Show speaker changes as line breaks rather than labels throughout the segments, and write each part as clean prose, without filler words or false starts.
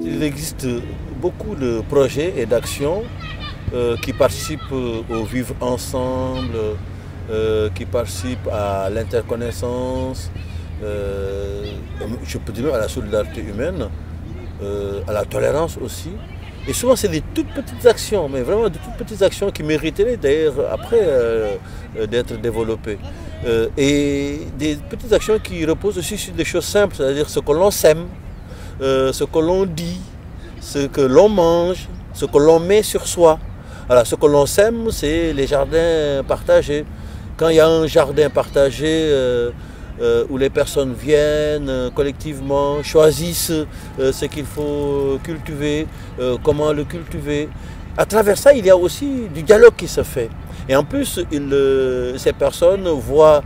Il existe beaucoup de projets et d'actions qui participent au vivre ensemble, qui participent à l'interconnaissance, je peux dire même à la solidarité humaine, à la tolérance aussi. Et souvent, c'est des toutes petites actions, mais vraiment de toutes petites actions qui mériteraient d'ailleurs après d'être développées. Et des petites actions qui reposent aussi sur des choses simples, c'est-à-dire ce que l'on sème, ce que l'on dit, ce que l'on mange, ce que l'on met sur soi. Alors, ce que l'on sème, c'est les jardins partagés. Quand il y a un jardin partagé où les personnes viennent collectivement, choisissent ce qu'il faut cultiver, comment le cultiver. À travers ça, il y a aussi du dialogue qui se fait. Et en plus, ces personnes voient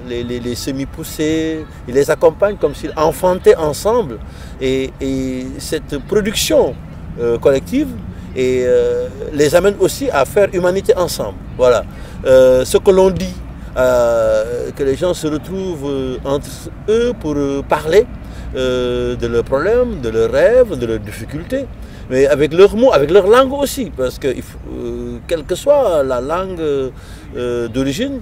les semis pousser, ils les accompagnent comme s'ils enfantaient ensemble. Et cette production collective les amène aussi à faire humanité ensemble. Voilà. Ce que l'on dit, que les gens se retrouvent entre eux pour parler de leurs problèmes, de leurs rêves, de leurs difficultés, mais avec leurs mots, avec leur langue aussi, parce que quelle que soit la langue d'origine,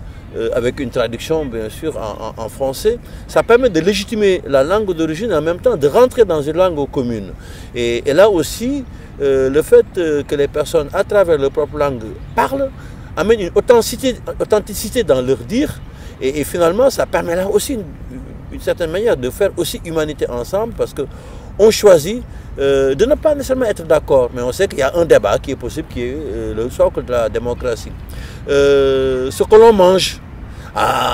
avec une traduction bien sûr en français, ça permet de légitimer la langue d'origine et en même temps de rentrer dans une langue commune. Et là aussi, le fait que les personnes, à travers leur propre langue, parlent, amène une authenticité dans leur dire, et finalement ça permet là aussi une certaine manière de faire aussi humanité ensemble, parce qu'on choisit de ne pas nécessairement être d'accord, mais on sait qu'il y a un débat qui est possible, qui est le socle de la démocratie. Ce que l'on mange,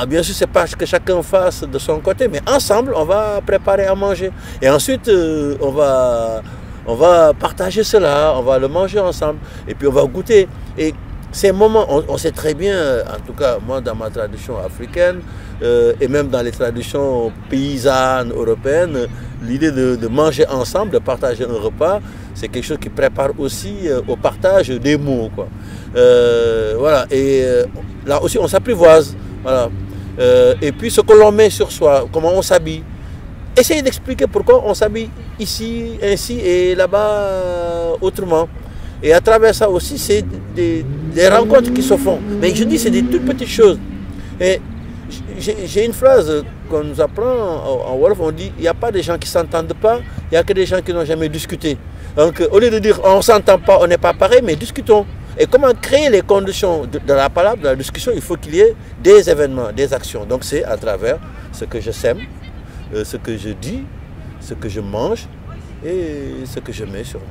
bien sûr c'est pas que chacun fasse de son côté, mais ensemble on va préparer à manger, et ensuite on va partager cela, on va le manger ensemble, et puis on va goûter. Et ces moments, on sait très bien, en tout cas moi dans ma tradition africaine, et même dans les traditions paysannes européennes, l'idée de manger ensemble, de partager un repas, c'est quelque chose qui prépare aussi au partage des mots, quoi. Voilà, et là aussi on s'apprivoise, voilà. Et puis ce que l'on met sur soi, comment on s'habille. Essayez d'expliquer pourquoi on s'habille ici, ainsi, et là-bas autrement. Et à travers ça aussi, c'est des rencontres qui se font. Mais je dis, c'est des toutes petites choses. Et j'ai une phrase qu'on nous apprend en Wolof, on dit, il n'y a pas de gens qui ne s'entendent pas, il n'y a que des gens qui n'ont jamais discuté. Donc au lieu de dire, on ne s'entend pas, on n'est pas pareil, mais discutons. Et comment créer les conditions de la parole, de la discussion, il faut qu'il y ait des événements, des actions. Donc c'est à travers ce que je sème, ce que je dis, ce que je mange et ce que je mets sur moi.